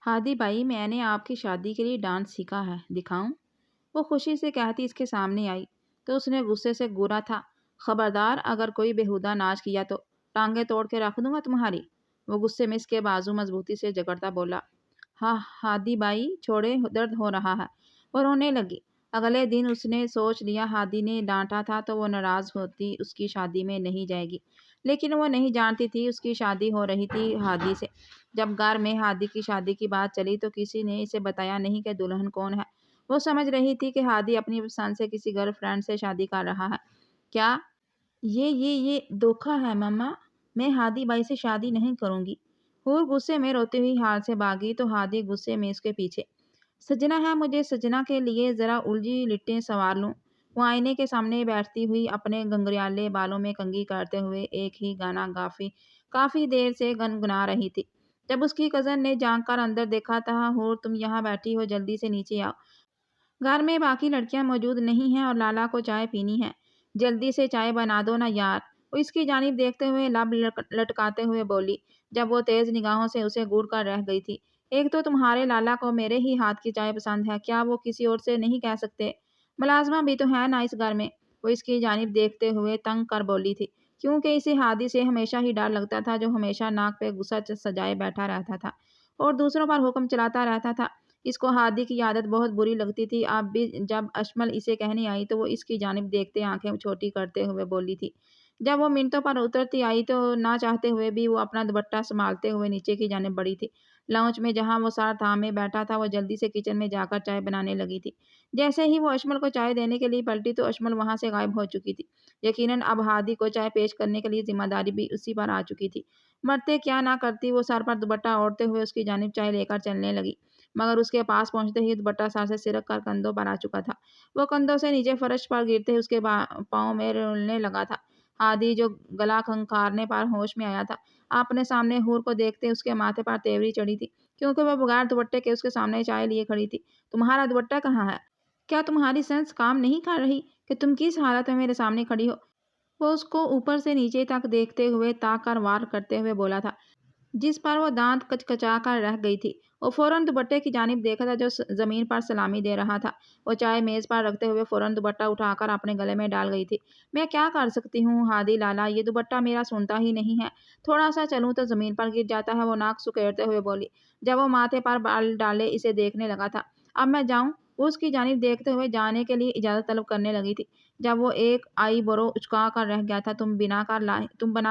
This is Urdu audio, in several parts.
ہادی بھائی، میں نے آپ کی شادی کے لیے ڈانس سیکھا ہے، دکھاؤں؟ وہ خوشی سے کہتی اس کے سامنے آئی تو اس نے غصے سے گورا تھا۔ خبردار، اگر کوئی بےہودہ ناچ کیا تو ٹانگیں توڑ کے رکھ دوں گا تمہاری۔ وہ غصے میں اس کے بازو مضبوطی سے جگڑتا بولا۔ ہاں ہادی بھائی چھوڑے، درد ہو رہا ہے۔ وہ رونے لگی۔ اگلے دن اس نے سوچ لیا ہادی نے ڈانٹا تھا تو وہ ناراض ہوتی اس کی شادی میں نہیں جائے گی، لیکن وہ نہیں جانتی تھی اس کی شادی ہو رہی تھی ہادی سے۔ جب گھر میں ہادی کی شادی کی بات چلی تو کسی نے اسے بتایا نہیں کہ دلہن کون ہے۔ وہ سمجھ رہی تھی کہ ہادی اپنی پسند سے کسی گرل فرینڈ سے شادی کر رہا ہے۔ کیا یہ دھوکہ ہے مما؟ میں ہادی بھائی سے شادی نہیں کروں گی۔ حور غصے میں روتی ہوئی ہال سے بھاگی تو ہادی غصے میں اس کے پیچھے۔ سجنا ہے مجھے سجنا کے لیے ذرا الجھی لٹیں سنوار لوں۔ وہ آئینے کے سامنے بیٹھتی ہوئی اپنے گنگریالے بالوں میں کنگھی کرتے ہوئے ایک ہی گانا کافی دیر سے گنگنا رہی تھی۔ جب اس کی کزن نے جھانک کر اندر دیکھا تھا، حور تم یہاں بیٹھی ہو، جلدی سے نیچے آؤ۔ گھر میں باقی لڑکیاں موجود نہیں ہیں اور لالا کو چائے پینی ہے، جلدی سے چائے بنا دو نا یار۔ وہ اس کی جانب دیکھتے ہوئے لب لٹکاتے ہوئے بولی، جب وہ تیز نگاہوں سے اسے گور کر رہ گئی تھی۔ ایک تو تمہارے لالا کو میرے ہی ہاتھ کی چائے پسند ہے، کیا وہ کسی اور سے نہیں کہہ سکتے؟ ملازمہ بھی تو ہے نا اس گھر میں۔ وہ اس کی جانب دیکھتے ہوئے تنگ کر بولی تھی، کیونکہ اسے ہادی سے ہمیشہ ہی ڈر لگتا تھا، جو ہمیشہ ناک پہ غصہ سجائے بیٹھا رہتا تھا اور دوسروں پر حکم چلاتا رہتا تھا۔ اس کو ہادی کی عادت بہت بری لگتی تھی۔ اب بھی جب اشمل اسے کہنے آئی تو وہ اس کی جانب دیکھتے آنکھیں چھوٹی کرتے ہوئے بولی تھی۔ جب وہ منٹوں پر اترتی آئی تو نہ چاہتے ہوئے بھی وہ اپنا دوپٹہ سنبھالتے ہوئے نیچے کی جانب بڑھی تھی۔ لاؤنج میں جہاں وہ سر تھامے بیٹھا تھا، وہ جلدی سے کچن میں جا کر چائے بنانے لگی تھی۔ جیسے ہی وہ اشمل کو چائے دینے کے لیے پلٹی تو اشمل وہاں سے غائب ہو چکی تھی۔ یقیناً اب ہادی کو چائے پیش کرنے کے لیے ذمہ داری بھی اسی پر آ چکی تھی۔ مرتے کیا نہ کرتی، وہ سر پر دوپٹہ اوڑھتے ہوئے اس کی جانب چائے لے کر چلنے لگی، مگر اس کے پاس پہنچتے ہی دوپٹہ سر سے سرک کر کندھوں پر آ چکا تھا۔ وہ کندھوں سے نیچے فرش پر گرتے ہی اس کے پاؤں میں رولنے لگا تھا۔ ہادی، جو گلا کھنکارنے پر ہوش میں آیا تھا، اپنے سامنے حور کو دیکھتے اس کے ماتھے پر تیوری چڑھی تھی، کیونکہ وہ بغیر دوپٹے کے اس کے سامنے چائے لیے کھڑی تھی۔ تمہارا دوپٹہ کہاں ہے؟ کیا تمہاری سینس کام نہیں کر رہی کہ تم کس حالت میں میرے سامنے کھڑی ہو؟ وہ اس کو اوپر سے نیچے تک دیکھتے ہوئے طاق کر وار کرتے ہوئے بولا تھا، جس پر وہ دانت کچکچا کر رہ گئی تھی۔ وہ فوراً دوپٹے کی جانب دیکھا تھا جو زمین پر سلامی دے رہا تھا۔ وہ چائے میز پر رکھتے ہوئے فوراً دوپٹہ اٹھا کر اپنے گلے میں ڈال گئی تھی۔ میں کیا کر سکتی ہوں ہادی لالا، یہ دوپٹہ میرا سنتا ہی نہیں ہے، تھوڑا سا چلوں تو زمین پر گر جاتا ہے۔ وہ ناک سکیڑتے ہوئے بولی، جب وہ ماتھے پر بال ڈالے اسے دیکھنے لگا تھا۔ اب میں جاؤں؟ وہ اس کی جانب دیکھتے ہوئے جانے کے لیے اجازت طلب کرنے لگی تھی، جب وہ ایک آئی برو اچکا کر رہ گیا تھا۔ تم بنا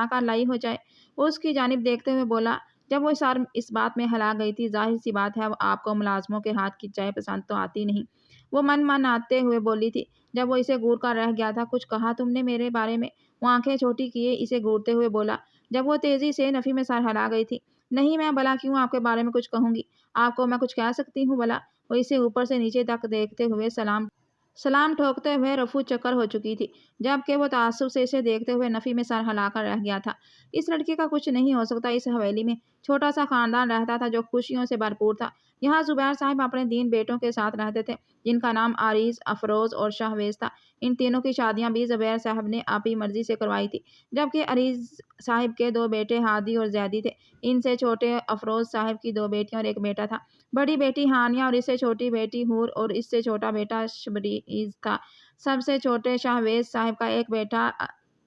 کر لائی ہو چائے؟ وہ اس کی جانب دیکھتے ہوئے بولا۔ جب وہ اس بات میں ہلا گئی تھی، ظاہر سی بات ہے آپ کو ملازموں کے ہاتھ کی چائے پسند تو آتی نہیں، وہ من آتے ہوئے بولی تھی۔ جب وہ اسے گور کر رہ گیا تھا، کچھ کہا تم نے میرے بارے میں؟ وہ آنکھیں چھوٹی کیے اسے گورتے ہوئے بولا، جب وہ تیزی سے نفی میں سر ہلا گئی تھی۔ نہیں، میں بھلا کیوں آپ کے بارے میں کچھ کہوں گی؟ آپ کو میں کچھ کہہ سکتی ہوں بھلا؟ وہ اسے اوپر سے نیچے تک دیکھتے ہوئے سلام ٹھوکتے ہوئے رفو چکر ہو چکی تھی، جبکہ وہ تعصب سے اسے دیکھتے ہوئے نفی میں سر ہلا کر رہ گیا تھا۔ اس لڑکی کا کچھ نہیں ہو سکتا۔ اس حویلی میں چھوٹا سا خاندان رہتا تھا جو خوشیوں سے بھرپور تھا۔ یہاں زبیر صاحب اپنے 3 بیٹوں کے ساتھ رہتے تھے، جن کا نام عریض، افروز اور شہویز تھا۔ ان تینوں کی شادیاں بھی زبیر صاحب نے اپنی مرضی سے کروائی تھی، جبکہ عریض صاحب کے 2 بیٹے ہادی اور زیدی تھے۔ ان سے چھوٹے افروز صاحب کی 2 بیٹیاں اور 1 بیٹا تھا۔ بڑی بیٹی ہانیہ اور اس سے چھوٹی بیٹی حور اور اس سے چھوٹا بیٹا شبریز تھا۔ سب سے چھوٹے شہویز صاحب کا 1 بیٹا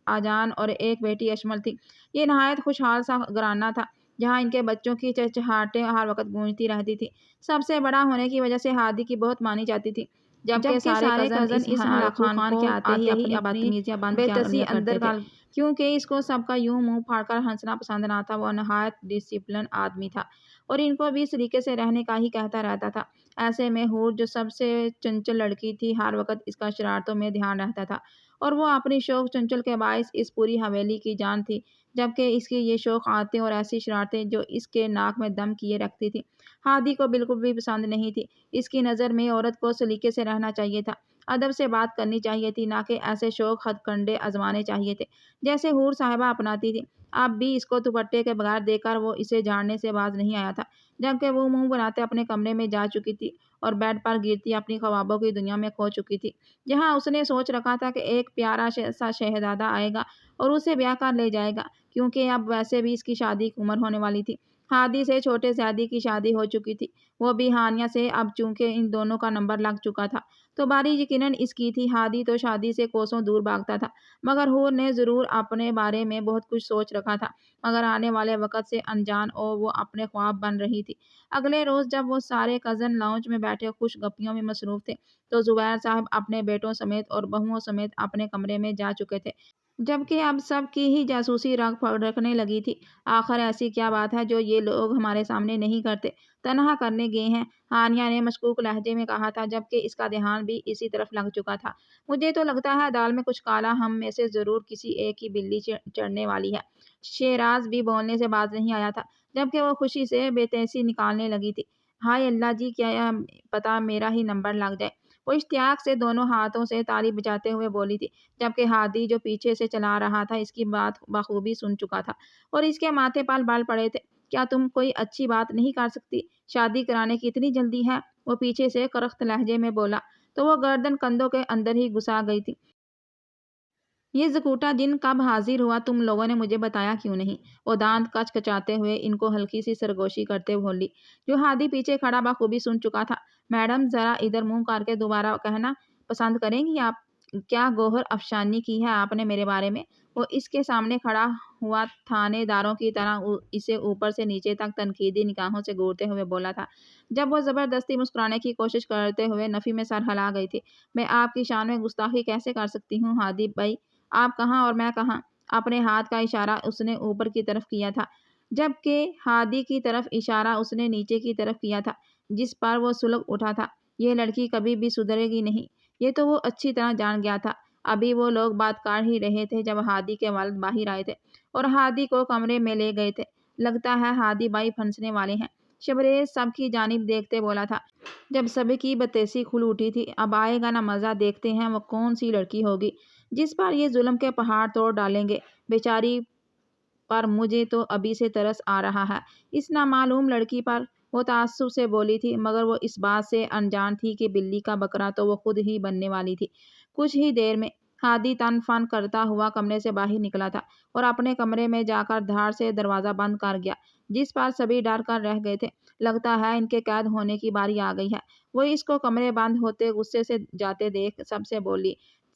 آجان اور 1 بیٹی اشمل تھی۔ یہ نہایت خوشحال سا گھرانہ تھا، جہاں ان کے بچوں کی چہچہاہٹیں ہر وقت گونجتی رہتی تھی۔ سب سے بڑا ہونے کی وجہ سے ہادی کی بہت مانی جاتی تھی، جبکہ سارے کزن اس ہلاکو خان کے آتے ہی اپنی بدتمیزیاں بند کیا کرتے تھے، کیونکہ اس کو سب کا یوں منہ پھاڑ کر ہنسنا پسند نہ تھا۔ وہ نہایت ڈسپلن آدمی تھا اور ان کو بھی سلیقے سے رہنے کا ہی کہتا رہتا تھا۔ ایسے میں حور، جو سب سے چنچل لڑکی تھی، ہر وقت اس کا شرارتوں میں دھیان رہتا تھا، اور وہ اپنی شوخ چنچل کے باعث اس پوری حویلی کی جان تھی، جبکہ اس کی یہ شوخ عادتیں اور ایسی شرارتیں جو اس کے ناک میں دم کیے رکھتی تھی، ہادی کو بالکل بھی پسند نہیں تھی۔ اس کی نظر میں عورت کو سلیقے سے رہنا چاہیے تھا، ادب سے بات کرنی چاہیے تھی، نہ کہ ایسے شوخ ہتھ کنڈے آزمانے چاہیے تھے جیسے حور صاحبہ اپناتی تھی۔ اب بھی اس کو دوپٹے کے بغیر دیکھ کر وہ اسے جھاڑنے سے باز نہیں آیا تھا، جبکہ وہ منہ بناتے اپنے کمرے میں جا چکی تھی اور بیڈ پر گرتی اپنی خوابوں کی دنیا میں کھو چکی تھی، جہاں اس نے سوچ رکھا تھا کہ ایک پیارا سا شہزادہ آئے گا اور اسے بیاہ کر لے جائے گا، کیونکہ اب ویسے بھی اس کی شادی کی عمر ہونے والی تھی۔ ہادی سے چھوٹے زیادی کی شادی ہو چکی تھی، وہ بھی ہانیہ سے۔ اب چونکہ ان دونوں کا نمبر لگ چکا تھا تو باری یقیناً اس کی تھی۔ ہادی تو شادی سے کوسوں دور بھاگتا تھا، مگر حور نے ضرور اپنے بارے میں بہت کچھ سوچ رکھا تھا، مگر آنے والے وقت سے انجان اور وہ اپنے خواب بن رہی تھی۔ اگلے روز جب وہ سارے کزن لاؤنج میں بیٹھے خوش گپیوں میں مصروف تھے تو زبیر صاحب اپنے بیٹوں سمیت اور بہوؤں سمیت اپنے کمرے میں جا چکے تھے، جبکہ اب سب کی ہی جاسوسی رکھنے لگی تھی۔ آخر ایسی کیا بات ہے جو یہ لوگ ہمارے سامنے نہیں کرتے؟ تنہا کرنے گئے ہیں، ہانیہ نے مشکوک لہجے میں کہا تھا، جبکہ اس کا دھیان بھی اسی طرف لگ چکا تھا۔ مجھے تو لگتا ہے دال میں کچھ کالا، ہم میں سے ضرور کسی ایک کی بلی چڑھنے والی ہے۔ شہراز بھی بولنے سے باز نہیں آیا تھا، جبکہ وہ خوشی سے بے تیسی نکالنے لگی تھی۔ ہائے اللہ جی، کیا پتا میرا ہی نمبر لگ جائے۔ وہ اشتیاق سے دونوں ہاتھوں سے تالی بجاتے ہوئے بولی تھی، جبکہ ہادی جو پیچھے سے چلا رہا تھا اس کی بات بخوبی سن چکا تھا اور اس کے ماتھے پر بال پڑے تھے۔ کیا تم کوئی اچھی بات نہیں کر سکتی؟ شادی کرانے کی اتنی جلدی ہے؟ وہ پیچھے سے کرخت لہجے میں بولا تو وہ گردن کندھوں کے اندر ہی گھسا گئی تھی۔ یہ زکوٹا جن کب حاضر ہوا تم لوگوں نے مجھے بتایا کیوں نہیں؟ وہ دانت کچکچاتے ہوئے ان کو ہلکی سی سرگوشی کرتے بولی، جو ہادی پیچھے کھڑا بخوبی سن چکا تھا۔ میڈم ذرا ادھر منہ کر کے دوبارہ کہنا پسند کریں گی آپ؟ کیا گوہر افشانی کی ہے آپ نے میرے بارے میں؟ وہ اس کے سامنے کھڑا ہوا تھانے داروں کی طرح اسے اوپر سے نیچے تک تنقیدی نگاہوں سے گھورتے ہوئے بولا تھا، جب وہ زبردستی مسکرانے کی کوشش کرتے ہوئے نفی میں سر ہلا گئی تھی۔ میں آپ کی شان میں گستاخی کیسے کر سکتی ہوں ہادی بھائی؟ آپ کہاں اور میں کہاں؟ اپنے ہاتھ کا اشارہ اس نے اوپر کی طرف کیا تھا، جبکہ ہادی کی طرف اشارہ اس نے نیچے کی طرف کیا تھا، جس پر وہ سلگ اٹھا تھا۔ یہ لڑکی کبھی بھی سدھرے گی نہیں، یہ تو وہ اچھی طرح جان گیا تھا۔ ابھی وہ لوگ بات کر ہی رہے تھے جب ہادی کے والد باہر آئے تھے اور ہادی کو کمرے میں لے گئے تھے۔ لگتا ہے ہادی بھائی پھنسنے والے ہیں، شبریز سب کی جانب دیکھتے بولا تھا، جب سب کی بتیسی کھل اٹھی تھی۔ اب آئے گا نا مزہ، دیکھتے ہیں وہ کون سی لڑکی ہوگی جس پر یہ ظلم کے پہاڑ توڑ ڈالیں گے۔ بیچاری پر مجھے تو ابھی سے ترس آ رہا ہے، اس نامعلوم لڑکی پر۔ وہ تعصب سے بولی تھی، مگر وہ اس بات سے انجان تھی کہ بلی کا بکرا تو وہ خود ہی بننے والی تھی۔ کچھ ہی دیر میں ہادی تن فن کرتا ہوا کمرے سے باہر نکلا تھا اور اپنے کمرے میں جا کر دھڑ سے دروازہ بند کر گیا، جس پر سبھی ڈر کر رہ گئے تھے۔ لگتا ہے ان کے قید ہونے کی باری آ گئی ہے، وہ اس کو کمرے بند ہوتے غصے سے جاتے دیکھ سب سے بولی،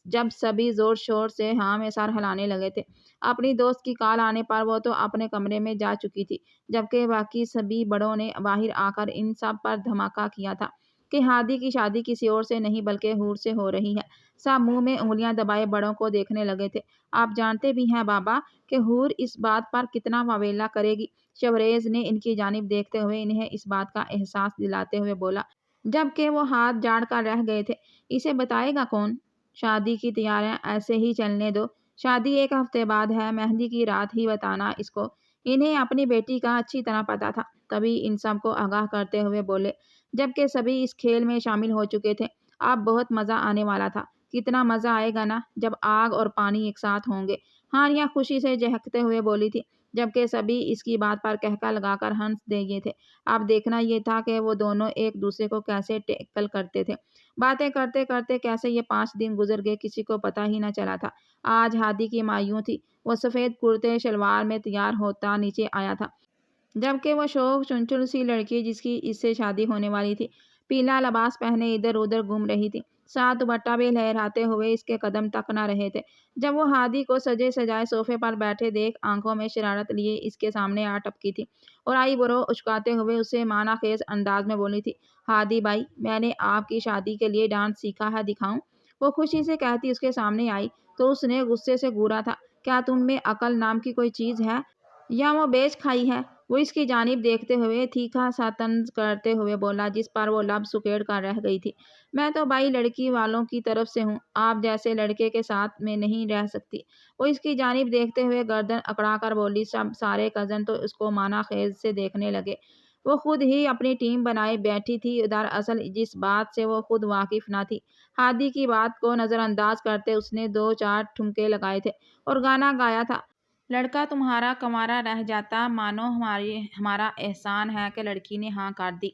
جب سبھی زور شور سے ہاں میں سر ہلانے لگے تھے۔ اپنی دوست کی کال آنے پر وہ تو اپنے کمرے میں جا چکی تھی، جبکہ باقی سبھی بڑوں نے باہر آ کر ان سب پر دھماکہ کیا تھا کہ ہادی کی شادی کسی اور سے نہیں بلکہ حور سے ہو رہی ہے۔ سب منہ میں انگلیاں دبائے بڑوں کو دیکھنے لگے تھے۔ آپ جانتے بھی ہیں بابا کہ حور اس بات پر کتنا واویلا کرے گی؟ شبریز نے ان کی جانب دیکھتے ہوئے انہیں اس بات کا احساس دلاتے ہوئے بولا، جبکہ وہ ہاتھ جاڑ کر رہ گئے تھے۔ اسے بتائے گا کون؟ شادی کی تیاریاں ایسے ہی چلنے دو، شادی ایک ہفتے بعد ہے، مہندی کی رات ہی بتانا اس کو۔ انہیں اپنی بیٹی کا اچھی طرح پتا تھا، تبھی ان سب کو آگاہ کرتے ہوئے بولے، جبکہ سبھی اس کھیل میں شامل ہو چکے تھے۔ اب بہت مزہ آنے والا تھا۔ کتنا مزہ آئے گا نا جب آگ اور پانی ایک ساتھ ہوں گے، ہانیہ خوشی سے چہکتے ہوئے بولی تھی، جبکہ سبھی اس کی بات پر کہکا لگا کر ہنس دیے تھے۔ اب دیکھنا یہ تھا کہ وہ دونوں ایک دوسرے کو کیسے ٹیکل کرتے تھے۔ باتیں کرتے کرتے کیسے یہ 5 دن گزر گئے کسی کو پتہ ہی نہ چلا تھا۔ آج ہادی کی ماں یوں تھی، وہ سفید کرتے شلوار میں تیار ہوتا نیچے آیا تھا، جبکہ وہ شوخ چنچل سی لڑکی جس کی اس سے شادی ہونے والی تھی، پیلا لباس پہنے ادھر ادھر گھوم رہی تھی۔ ساتھ دوپٹہ بھی لہراتے ہوئے اس کے قدم تک نہ رہے تھے۔ جب وہ ہادی کو سجے سجائے صوفے پر بیٹھے دیکھ آنکھوں میں شرارت لیے اس کے سامنے آ ٹپکی تھی اور آئی برو اچکاتے ہوئے اسے معنی خیز انداز میں بولی تھی، ہادی بھائی میں نے آپ کی شادی کے لیے ڈانس سیکھا ہے، دکھاؤں؟ وہ خوشی سے کہتی اس کے سامنے آئی تو اس نے غصے سے گھورا تھا، کیا تم میں عقل نام کی کوئی چیز ہے یا وہ بیچ کھائی ہے؟ وہ اس کی جانب دیکھتے ہوئے تیکھا سا طنز کرتے ہوئے بولا، جس پر وہ لب سکیڑ کر رہ گئی تھی، میں تو بھائی لڑکی والوں کی طرف سے ہوں، آپ جیسے لڑکے کے ساتھ میں نہیں رہ سکتی۔ وہ اس کی جانب دیکھتے ہوئے گردن اکڑا کر بولی، سارے کزن تو اس کو معنی خیز سے دیکھنے لگے۔ وہ خود ہی اپنی ٹیم بنائے بیٹھی تھی، دراصل جس بات سے وہ خود واقف نہ تھی۔ ہادی کی بات کو نظر انداز کرتے اس نے 2-4 ٹھمکے لگائے تھے اور گانا گایا تھا، لڑکا تمہارا کنوارا رہ جاتا مانو ہمارا احسان ہے کہ لڑکی نے ہاں کر دی۔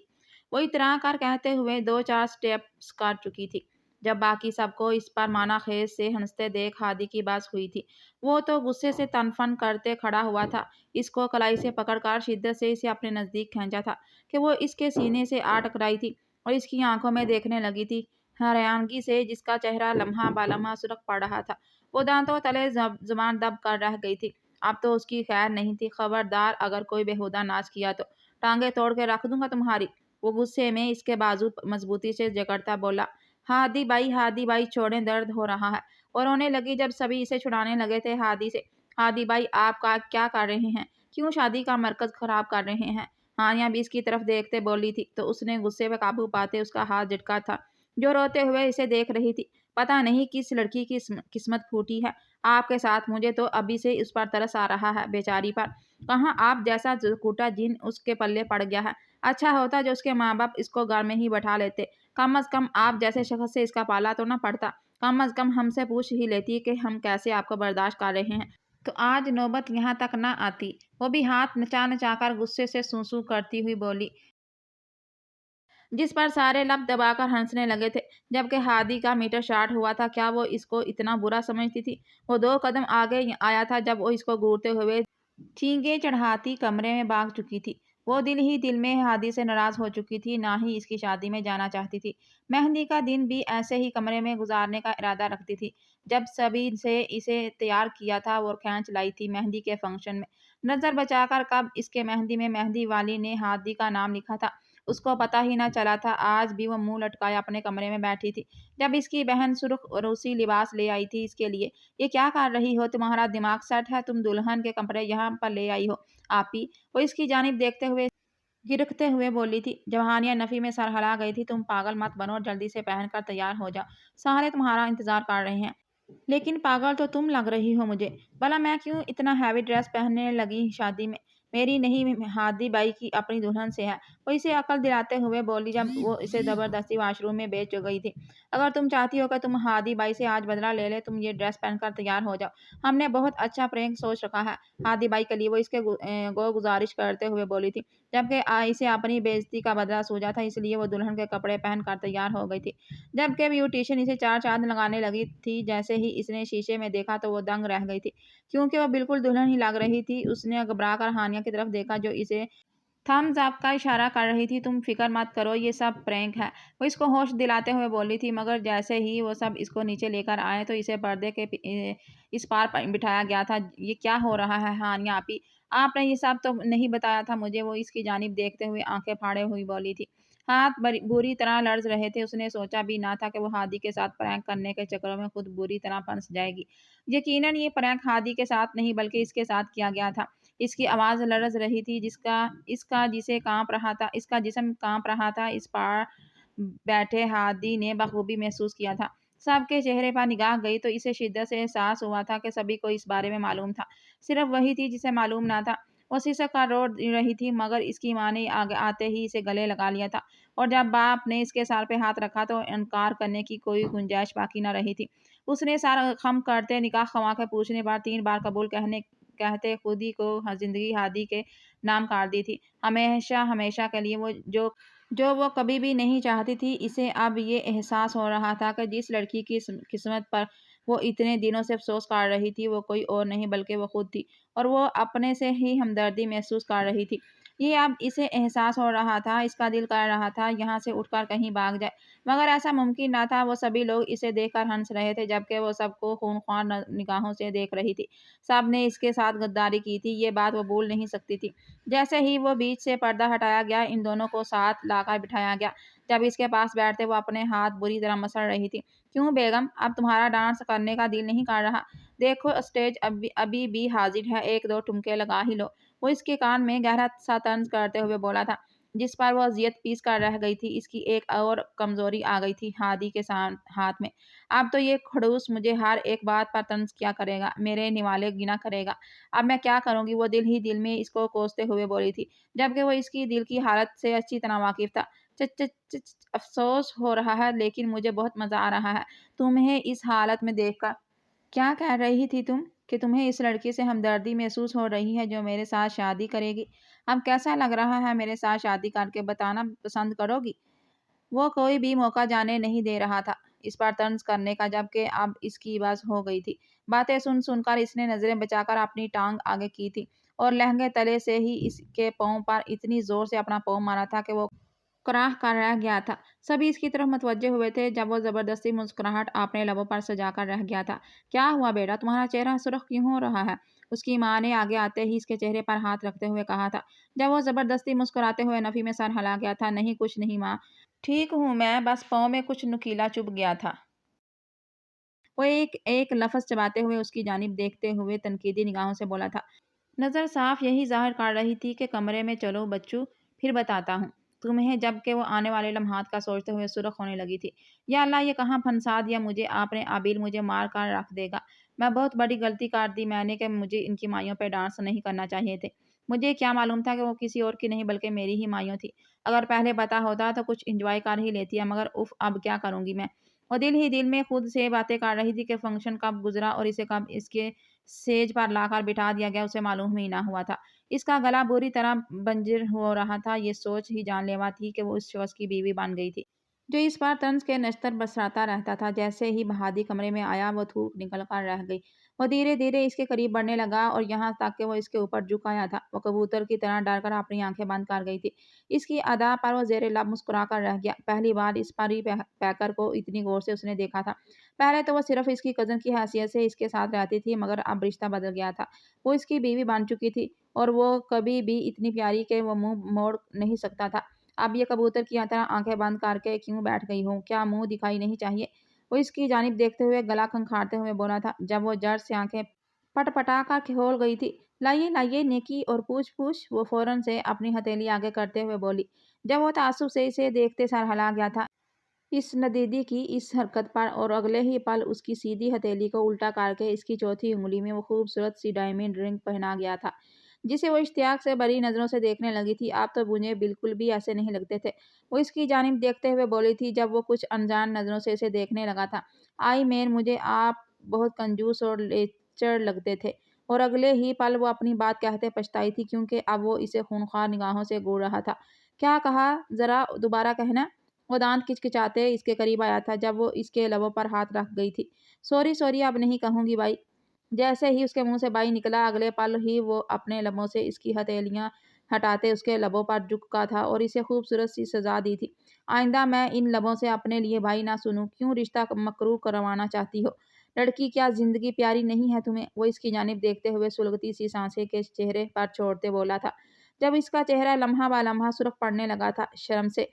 وہ اترا کر کہتے ہوئے 2-4 سٹیپس کر چکی تھی۔ جب باقی سب کو اس پر مانا خیز سے ہنستے دیکھ ہادی کی بات ہوئی تھی۔ وہ تو غصے سے تنفن کرتے کھڑا ہوا تھا، اس کو کلائی سے پکڑ کر شدت سے اسے اپنے نزدیک کھینچا تھا کہ وہ اس کے سینے سے آ ٹکرائی تھی اور اس کی آنکھوں میں دیکھنے لگی تھی حیرانگی سے، جس کا چہرہ لمحہ بالمحہ سرخ پڑ رہا تھا۔ وہ دانتوں تلے زبان دب کر رہ گئی تھی۔ اب تو اس کی خیر نہیں تھی۔ خبردار اگر کوئی بےہودہ ناچ کیا تو ٹانگیں توڑ کے رکھ دوں گا تمہاری۔ وہ غصے میں اس کے بازو مضبوطی سے جکڑتا بولا۔ ہادی بھائی چھوڑیں، درد ہو رہا ہے۔ اور رونے لگی جب سبھی اسے چھڑانے لگے تھے ہادی سے۔ ہادی بھائی آپ کیا کر رہے ہیں؟ کیوں شادی کا مرکز خراب کر رہے ہیں؟ ہانیہ بھی اس کی طرف دیکھتے بولی تھی تو اس نے غصے پہ قابو پاتے اس کا ہاتھ جھٹکا تھا جو روتے ہوئے اسے دیکھ رہی تھی۔ پتہ نہیں کس لڑکی کی قسمت پھوٹی ہے آپ کے ساتھ، مجھے تو ابھی سے اس پر ترس آ رہا ہے بیچاری پر۔ کہاں آپ جیسا کوٹا جن اس کے پلے پڑ گیا ہے۔ اچھا ہوتا جو اس کے ماں باپ اس کو گھر میں ہی بٹھا لیتے، کم از کم آپ جیسے شخص سے اس کا پالا تو نہ پڑتا، کم از کم ہم سے پوچھ ہی لیتی کہ ہم کیسے آپ کو برداشت کر رہے ہیں تو آج نوبت یہاں تک نہ آتی۔ وہ بھی ہاتھ نچا نچا کر غصے سے سوں کرتی ہوئی بولی، جس پر سارے لب دبا کر ہنسنے لگے تھے۔ جبکہ ہادی کا میٹر شارٹ ہوا تھا، کیا وہ اس کو اتنا برا سمجھتی تھی؟ وہ 2 قدم آگے آیا تھا جب وہ اس کو گھورتے ہوئے ٹھینگے چڑھاتی کمرے میں بھاگ چکی تھی۔ وہ دل ہی دل میں ہادی سے ناراض ہو چکی تھی، نہ ہی اس کی شادی میں جانا چاہتی تھی۔ مہندی کا دن بھی ایسے ہی کمرے میں گزارنے کا ارادہ رکھتی تھی۔ جب سبھی سے اسے تیار کیا تھا وہ کھینچ لائی تھی مہندی کے فنکشن میں۔ نظر بچا کر کب اس کے مہندی میں مہندی والی نے ہادی کا نام لکھا تھا اس کو پتہ ہی نہ چلا تھا۔ آج بھی وہ منہ لٹکائے اپنے کمرے میں بیٹھی تھی جب اس کی بہن سرخ روسی لباس لے آئی تھی اس کے لیے۔ یہ کیا کر رہی ہو؟ تمہارا دماغ سیٹ ہے؟ تم دلہن کے کپڑے یہاں پر لے آئی ہو آپی؟ وہ اس کی جانب دیکھتے ہوئے گرکتے ہوئے بولی تھی۔ جب ہانیہ نفی میں سر ہلا گئی تھی، تم پاگل مت بنو اور جلدی سے پہن کر تیار ہو جاؤ، سارے تمہارا انتظار کر رہے ہیں۔ لیکن پاگل تو تم لگ رہی ہو مجھے، بھلا میں کیوں اتنا ہیوی ڈریس پہننے لگی شادی میں؟ میری نہیں، ہادی بھائی کی اپنی دلہن سے ہے، وہ اسے عقل دلاتے ہوئے بولی جب وہ اسے زبردستی واش روم میں بھیج گئی تھی۔ اگر تم چاہتی ہو کہ تم ہادی بھائی سے آج بدلہ لے لے، تم یہ ڈریس پہن کر تیار ہو جاؤ، ہم نے بہت اچھا پرینک سوچ رکھا ہے ہادی بھائی کے لیے، وہ اس کے گزارش کرتے ہوئے بولی تھی۔ جبکہ اسے اپنی بے عزتی کا بدلہ سوچا تھا، اس لیے وہ دلہن کے کپڑے پہن کر تیار ہو گئی تھی۔ جبکہ بیوٹیشین اسے 4 چاند لگانے لگی تھی۔ جیسے ہی اس نے شیشے میں دیکھا تو وہ دنگ رہ گئی تھی، کیونکہ وہ بالکل دلہن ہی لگ رہی تھی۔ اس نے گھبرا کر ہانیہ کی طرف دیکھا جو اسے تھمز اپ کا اشارہ کر رہی تھی۔ تم فکر مت کرو، یہ سب پرینک ہے، وہ اس کو ہوش دلاتے ہوئے بولی تھی۔ مگر جیسے ہی وہ سب اس کو نیچے لے کر آئے تو اسے پردے کے اس پار بٹھایا گیا تھا۔ یہ کیا ہو رہا ہے ہانیہ آپی؟ آپ نے یہ سب تو نہیں بتایا تھا مجھے، وہ اس کی جانب دیکھتے ہوئے آنکھیں پھاڑے ہوئی بولی تھی۔ ہاتھ بری طرح لرز رہے تھے۔ اس نے سوچا بھی نہ تھا کہ وہ ہادی کے ساتھ پرینک کرنے کے چکروں میں خود بری طرح پھنس جائے گی۔ یقیناً یہ پرینک ہادی کے ساتھ نہیں بلکہ اس کے ساتھ کیا گیا تھا۔ اس کی آواز لرز رہی تھی، اس کا جسم کانپ رہا تھا۔ اس پر بیٹھے ہادی نے بخوبی محسوس کیا تھا۔ سب کے چہرے پر نگاہ گئی تو اسے شدت سے احساس ہوا تھا کہ سبھی کو اس بارے میں معلوم تھا، صرف وہی تھی جسے معلوم نہ تھا۔ وہ سسک کر رو رہی تھی، مگر اس کی ماں نے آتے ہی اسے گلے لگا لیا تھا اور جب باپ نے اس کے سر پہ ہاتھ رکھا تو انکار کرنے کی کوئی گنجائش باقی نہ رہی تھی۔ اس نے سر خم کرتے نکاح خواہ کے پوچھنے پر 3 بار قبول کہتے خود ہی کو زندگی ہادی کے نام کر دی تھی، ہمیشہ کے لیے، جو وہ کبھی بھی نہیں چاہتی تھی۔ اسے اب یہ احساس ہو رہا تھا کہ جس لڑکی کی قسمت پر وہ اتنے دنوں سے افسوس کر رہی تھی وہ کوئی اور نہیں بلکہ وہ خود تھی، اور وہ اپنے سے ہی ہمدردی محسوس کر رہی تھی۔ یہ اب اسے احساس ہو رہا تھا۔ اس کا دل کر رہا تھا یہاں سے اٹھ کر کہیں بھاگ جائے، مگر ایسا ممکن نہ تھا۔ وہ سبھی لوگ اسے دیکھ کر ہنس رہے تھے جبکہ وہ سب کو خونخوار نگاہوں سے دیکھ رہی تھی۔ سب نے اس کے ساتھ غداری کی تھی، یہ بات وہ بھول نہیں سکتی تھی۔ جیسے ہی وہ بیچ سے پردہ ہٹایا گیا، ان دونوں کو ساتھ لا کر بٹھایا گیا۔ جب اس کے پاس بیٹھتے وہ اپنے ہاتھ بری طرح مسل رہی تھی۔ کیوں بیگم، اب تمہارا ڈانس کرنے کا دل نہیں کر رہا؟ دیکھو اسٹیج ابھی بھی حاضر ہے، 1-2 ٹھمکے لگا ہی لو، وہ اس کے کان میں گہرا سا طنز کرتے ہوئے بولا تھا، جس پر وہ اذیت پیس کر رہ گئی تھی۔ اس کی ایک اور کمزوری آ گئی تھی ہادی کے ہاتھ میں۔ اب تو یہ کھڑوس مجھے ہر ایک بات پر طنز کیا کرے گا، میرے نوالے گنا کرے گا، اب میں کیا کروں گی؟ وہ دل ہی دل میں اس کو کوستے ہوئے بولی تھی، جبکہ وہ اس کی دل کی حالت سے اچھی طرح واقف تھا۔ افسوس ہو رہا ہے لیکن مجھے بہت مزہ آ رہا ہے تمہیں اس حالت میں دیکھ کر۔ کیا کہہ رہی تھی تم؟ کہ تمہیں اس لڑکی سے ہمدردی محسوس ہو رہی ہے جو میرے ساتھ شادی کرے گی؟ اب کیسا لگ رہا ہے میرے ساتھ شادی کر کے؟ بتانا پسند کرو گی؟ وہ کوئی بھی موقع جانے نہیں دے رہا تھا۔ اس پر طنز کرنے کا، جبکہ اب اس کی بس ہو گئی تھی۔ باتیں سن سن کر اس نے نظریں بچا کر اپنی ٹانگ آگے کی تھی اور لہنگے تلے سے ہی اس کے پاؤں پر اتنی زور سے اپنا پاؤں مارا تھا کہ وہ کراہ کر رہ گیا تھا۔ سبھی اس کی طرف متوجہ ہوئے تھے جب وہ زبردستی مسکراہٹ اپنے لبوں پر سجا کر رہ گیا تھا۔ کیا ہوا بیٹا، تمہارا چہرہ سرخ کیوں ہو رہا ہے؟ اس کی ماں نے آگے آتے ہی اس کے چہرے پر ہاتھ رکھتے ہوئے کہا تھا، جب وہ زبردستی مسکراتے ہوئے نفی میں سر ہلا گیا تھا۔ نہیں کچھ نہیں ماں، ٹھیک ہوں میں، بس پاؤں میں کچھ نکیلا چبھ گیا تھا۔ وہ ایک ایک لفظ چباتے ہوئے اس کی جانب دیکھتے ہوئے تنقیدی نگاہوں سے بولا تھا۔ نظر صاف یہی ظاہر کر رہی تھی کہ کمرے میں چلو بچو، پھر بتاتا ہوں تمہیں، جبکہ وہ آنے والے لمحات کا سوچتے ہوئے سرخ ہونے لگی تھی۔ یا اللہ، یہ کہاں پھنسا دیا مجھے آپ نے، عابیل مجھے مار کر رکھ دے گا۔ میں بہت بڑی غلطی کر دی میں نے کہ مجھے ان کی مائیوں پہ ڈانس نہیں کرنا چاہیے تھے۔ مجھے کیا معلوم تھا کہ وہ کسی اور کی نہیں بلکہ میری ہی مائیوں تھی۔ اگر پہلے پتا ہوتا تو کچھ انجوائے کر ہی لیتی، مگر اف اب کیا کروں گی میں۔ وہ دل ہی دل میں خود سے باتیں کر رہی تھی کہ فنکشن کب گزرا اور اسے کب اس کے سیج پر لا کر بٹھا دیا گیا اسے معلوم ہی نہ ہوا تھا۔ اس کا گلا بری طرح بنجر ہو رہا تھا۔ یہ سوچ ہی جان لیوا تھی کہ وہ اس شخص کی بیوی بن گئی تھی جو اس پر طنز کے نشتر برساتا رہتا تھا۔ جیسے ہی بہادی کمرے میں آیا وہ تھوک نکل کر رہ گئی۔ وہ دھیرے دھیرے اس کے قریب بڑھنے لگا اور یہاں تک کہ وہ اس کے اوپر جھک آیا تھا۔ وہ کبوتر کی طرح ڈر کر اپنی آنکھیں بند کر گئی تھی۔ اس کی ادا پر وہ زیر لب مسکرا کر رہ گیا۔ پہلی بار اس پری پیکر کو اتنی غور سے اس نے دیکھا تھا۔ پہلے تو وہ صرف اس کی کزن کی حیثیت سے اس کے ساتھ رہتی تھی، مگر اب رشتہ بدل گیا تھا۔ وہ اس کی بیوی بن چکی تھی اور وہ کبھی بھی اتنی پیاری کہ وہ منہ موڑ نہیں سکتا تھا۔ اب یہ کبوتر کی طرح آنکھیں بند کر کے کیوں بیٹھ گئی ہوں؟ کیا منہ دکھائی نہیں چاہیے؟ وہ اس کی جانب دیکھتے ہوئے گلا کھنکھاڑتے ہوئے بولا تھا، جب وہ جڑ سے آنکھیں پٹ پٹا کر کھول گئی تھی۔ لائیے لائیے نیکی اور پوچھ پوچھ، وہ فوراً سے اپنی ہتھیلی آگے کرتے ہوئے بولی۔ جب وہ تعصب سے اسے دیکھتے سر ہلا گیا تھا اس ندیدی کی اس حرکت پر، اور اگلے ہی پل اس کی سیدھی ہتھیلی کو الٹا کر کے اس کی چوتھی انگلی میں وہ خوبصورت سی ڈائمنڈ رنگ پہنا گیا تھا جسے وہ اشتیاق سے بڑی نظروں سے دیکھنے لگی تھی۔ آپ تو مجھے بالکل بھی ایسے نہیں لگتے تھے، وہ اس کی جانب دیکھتے ہوئے بولی تھی جب وہ کچھ انجان نظروں سے اسے دیکھنے لگا تھا۔ آئی مین مجھے آپ بہت کنجوس اور لیچر لگتے تھے، اور اگلے ہی پل وہ اپنی بات کہتے پچھتائی تھی کیونکہ اب وہ اسے خونخوار نگاہوں سے گھور رہا تھا۔ کیا کہا؟ ذرا دوبارہ کہنا۔ وہ دانت کچکچاتے اس کے قریب آیا تھا جب وہ اس کے لبوں پر ہاتھ رکھ گئی تھی۔ سوری سوری، اب نہیں کہوں گی بائی۔ جیسے ہی اس کے منہ سے بائی نکلا، اگلے پل ہی وہ اپنے لبوں سے اس کی ہتھیلیاں ہٹاتے اس کے لبوں پر جھکا تھا اور اسے خوبصورت سی سزا دی تھی۔ آئندہ میں ان لبوں سے اپنے لیے بھائی نہ سنوں۔ کیوں رشتہ مکروہ کروانا چاہتی ہو؟ لڑکی، کیا زندگی پیاری نہیں ہے تمہیں؟ وہ اس کی جانب دیکھتے ہوئے سلگتی سی سانسیں کے چہرے پر چھوڑتے بولا تھا، جب اس کا چہرہ لمحہ با لمحہ سرخ پڑنے لگا تھا شرم سے۔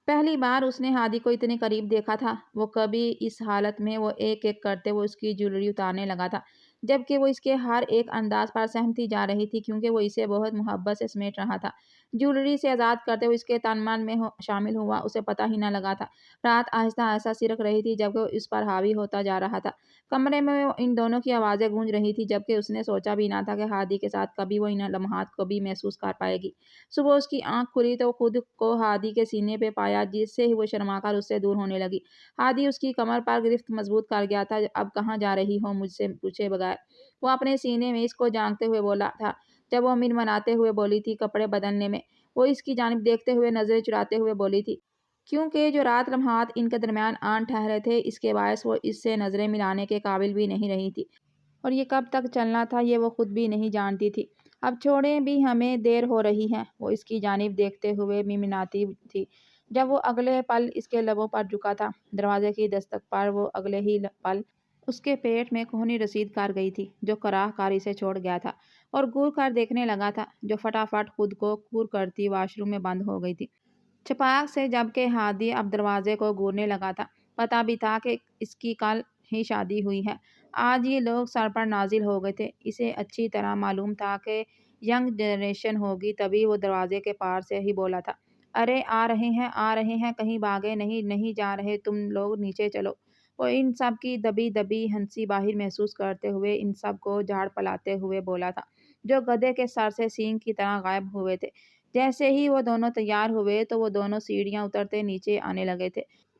پہلی بار اس نے ہادی کو اتنے قریب دیکھا تھا، وہ کبھی اس حالت میں وہ ایک ایک کرتے وہ اس کی جیولری اتارنے لگا تھا، جبکہ وہ اس کے ہر ایک انداز پر سہمتی جا رہی تھی کیونکہ وہ اسے بہت محبت سے سمیٹ رہا تھا۔ جیولری سے آزاد کرتے وہ اس کے تن من میں شامل ہوا، اسے پتہ ہی نہ لگا تھا۔ رات آہستہ آہستہ سرک رہی تھی جبکہ وہ اس پر حاوی ہوتا جا رہا تھا۔ کمرے میں ان دونوں کی آوازیں گونج رہی تھی جبکہ اس نے سوچا بھی نہ تھا کہ ہادی کے ساتھ کبھی وہ ان لمحات کو بھی محسوس کر پائے گی۔ صبح اس کی آنکھ کھلی تو خود کو ہادی کے سینے پہ پایا، جس سے ہی وہ شرما کر اس سے دور ہونے لگی۔ ہادی اس کی کمر پر گرفت مضبوط کر گیا تھا۔ اب کہاں جا رہی ہو مجھ سے پوچھے بغیر؟ وہ اپنے سینے میں اس کو جھانکتے ہوئے بولا تھا جب وہ منمناتے ہوئے بولی تھی، کپڑے بدلنے میں۔ وہ اس کی جانب دیکھتے ہوئے نظریں چراتے ہوئے بولی تھی کیونکہ جو رات لمحات ان کے درمیان آن ٹھہرے تھے اس کے باعث وہ اس سے نظریں ملانے کے قابل بھی نہیں رہی تھی، اور یہ کب تک چلنا تھا یہ وہ خود بھی نہیں جانتی تھی۔ اب چھوڑیں بھی، ہمیں دیر ہو رہی ہے، وہ اس کی جانب دیکھتے ہوئے منمناتی تھی جب وہ اگلے پل اس کے لبوں پر جھکا تھا۔ دروازے کی دستک پر وہ اگلے ہی پل اس کے پیٹ میں کہنی رسید کر گئی تھی جو کراہ کر اسے چھوڑ گیا تھا اور گور کر دیکھنے لگا تھا جو فٹافٹ خود کو کور کرتی واش روم میں بند ہو گئی تھی چھپاک سے، جبکہ ہادی اب دروازے کو گورنے لگا تھا۔ پتہ بھی تھا کہ اس کی کل ہی شادی ہوئی ہے۔ آج یہ لوگ سر پر نازل ہو گئے تھے۔ اسے اچھی طرح معلوم تھا کہ ینگ جنریشن ہوگی، تبھی وہ دروازے کے پار سے ہی بولا تھا، ارے آ رہے ہیں، کہیں بھاگے نہیں جا رہے تم لوگ، نیچے چلو۔ وہ ان سب کی دبی دبی ہنسی باہر محسوس کرتے ہوئے ان سب کو جھاڑ پلاتے ہوئے بولا تھا جو گدھے کے سر سے سینگ کی طرح غائب ہوئے تھے۔ جیسے ہی وہ دونوں تیار ہوئے تو وہ دونوں سیڑھیاں اترتے نیچے آنے لگے تھے۔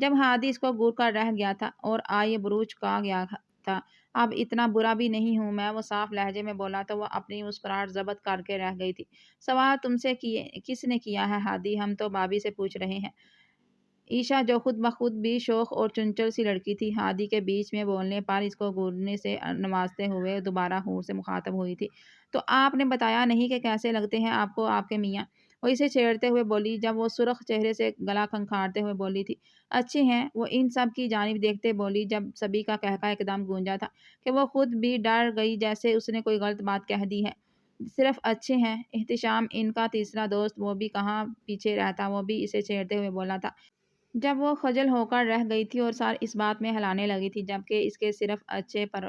جب ہادی اس کو گور کر رہ گیا تھا اور آئے بروج کا گیا تھا۔ اب اتنا برا بھی نہیں ہوں میں، وہ صاف لہجے میں بولا تو وہ اپنی مسکراہٹ ضبط کر کے رہ گئی تھی۔ سوال تم سے کس نے کیا ہے ہادی؟ ہم تو بھابھی سے پوچھ رہے ہیں۔ عیشا جو خود بخود بھی شوخ اور چنچل سی لڑکی تھی، ہادی کے بیچ میں بولنے پر اس کو گورنے سے نوازتے ہوئے دوبارہ ہور سے مخاطب ہوئی تھی۔ تو آپ نے بتایا نہیں کہ کیسے لگتے ہیں آپ کو آپ کے میاں؟ وہ اسے چھیڑتے ہوئے بولی جب وہ سرخ چہرے سے گلا کھنکھاڑتے ہوئے بولی تھی۔ اچھے ہیں، وہ ان سب کی جانب دیکھتے بولی جب سبھی کا کہکا ایک دم گونجا تھا کہ وہ خود بھی ڈر گئی جیسے اس نے کوئی غلط بات کہہ دی ہے۔ صرف اچھے ہیں۔ احتشام ان کا تیسرا دوست وہ بھی کہاں پیچھے رہتا، وہ بھی اسے چھیڑتے ہوئے بولا تھا۔ جب وہ خجل ہو کر رہ گئی تھی اور سر اس بات میں ہلانے لگی تھی جبکہ اس کے صرف اچھے پر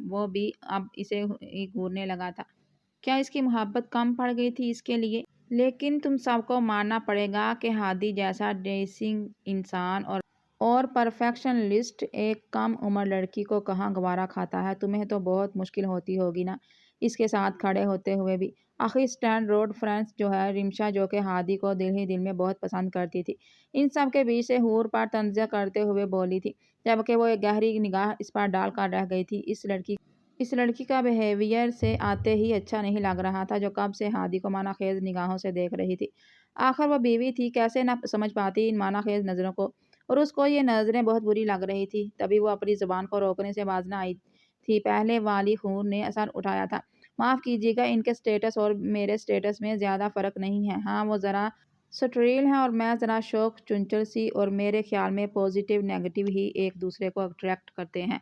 وہ بھی اب اسے ہی گھورنے لگا تھا۔ کیا اس کی محبت کم پڑ گئی تھی اس کے لیے؟ لیکن تم سب کو ماننا پڑے گا کہ ہادی جیسا ڈیسنگ انسان اور پرفیکشنلسٹ ایک کم عمر لڑکی کو کہاں گوارا کھاتا ہے؟ تمہیں تو بہت مشکل ہوتی ہوگی نا اس کے ساتھ کھڑے ہوتے ہوئے بھی۔ آخر اسٹینڈ روڈ فرینڈز جو ہے رمشا جو کہ ہادی کو دل ہی دل میں بہت پسند کرتی تھی، ان سب کے بیچ سے حور پر تنزیہ کرتے ہوئے بولی تھی جبکہ وہ ایک گہری نگاہ اس پر ڈال کر رہ گئی تھی۔ اس لڑکی کا بیہیویئر سے آتے ہی اچھا نہیں لگ رہا تھا جو کب سے ہادی کو معنی خیز نگاہوں سے دیکھ رہی تھی۔ آخر وہ بیوی تھی، کیسے نہ سمجھ پاتی ان معنی خیز نظروں کو، اور اس کو یہ نظریں بہت بری لگ رہی تھی۔ تبھی وہ اپنی زبان کو روکنے سے باز نہ آئی تھی۔ پہلے والی حور نے سر اٹھایا تھا۔ معاف کیجیے گا، ان کے سٹیٹس اور میرے سٹیٹس میں زیادہ فرق نہیں ہے۔ ہاں وہ ذرا سٹریل ہیں اور میں ذرا شوخ چنچل سی، اور میرے خیال میں پازیٹیو نیگیٹو ہی ایک دوسرے کو اٹریکٹ کرتے ہیں۔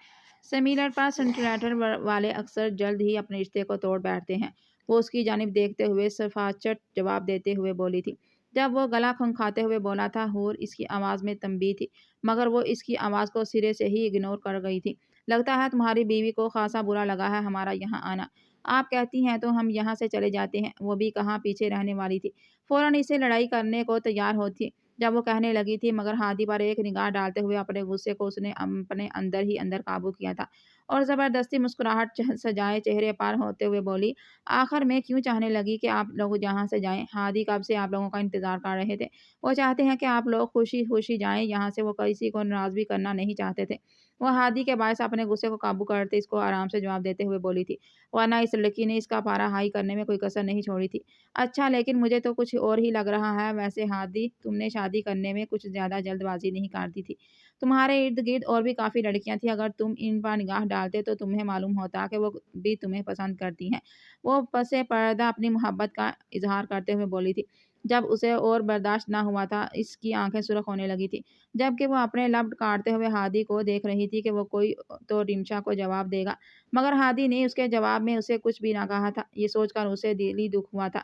سملر پرسنالٹی والے اکثر جلد ہی اپنے رشتے کو توڑ بیٹھتے ہیں، وہ اس کی جانب دیکھتے ہوئے صفاچٹ جواب دیتے ہوئے بولی تھی۔ جب وہ گلا کھنکھاتے ہوئے بولا تھا حور اس کی آواز میں تنبیہ تھی مگر وہ اس کی آواز کو سرے سے ہی اگنور کر گئی تھی۔ لگتا ہے تمہاری بیوی کو خاصا برا لگا ہے ہمارا یہاں آنا۔ آپ کہتی ہیں تو ہم یہاں سے چلے جاتے ہیں۔ وہ بھی کہاں پیچھے رہنے والی تھی، فوراً اسے لڑائی کرنے کو تیار ہوتی جب وہ کہنے لگی تھی، مگر ہادی پر ایک نگاہ ڈالتے ہوئے اپنے غصے کو اس نے اپنے اندر ہی اندر قابو کیا تھا اور زبردستی مسکراہٹ سجائے چہرے پر ہوتے ہوئے بولی آخر میں کیوں چاہنے لگی کہ آپ لوگ یہاں سے جائیں؟ ہادی کب سے آپ لوگوں کا انتظار کر رہے تھے، وہ چاہتے ہیں کہ آپ لوگ خوشی خوشی جائیں یہاں سے، وہ کسی کو ناراض بھی کرنا نہیں چاہتے تھے۔ وہ ہادی کے باعث اپنے غصے کو قابو کرتے اس کو آرام سے جواب دیتے ہوئے بولی تھی، ورنہ اس لڑکی نے اس کا پارا ہائی کرنے میں کوئی کسر نہیں چھوڑی تھی۔ اچھا لیکن مجھے تو کچھ اور ہی لگ رہا ہے۔ ویسے ہادی تم نے شادی کرنے میں کچھ زیادہ جلد بازی نہیں کرتی تھی، تمہارے ارد گرد اور بھی کافی لڑکیاں تھیں، اگر تم ان پر نگاہ ڈالتے تو تمہیں معلوم ہوتا کہ وہ بھی تمہیں پسند کرتی ہیں۔ وہ پس پردہ اپنی محبت کا اظہار کرتے ہوئے بولی تھی۔ جب اسے اور برداشت نہ ہوا تھا اس کی آنکھیں سرخ ہونے لگی تھی جبکہ وہ اپنے لب کاٹتے ہوئے ہادی کو دیکھ رہی تھی کہ وہ کوئی تو رمشا کو جواب دے گا، مگر ہادی نے اس کے جواب میں اسے کچھ بھی نہ کہا تھا۔ یہ سوچ کر اسے دلی دکھ ہوا تھا،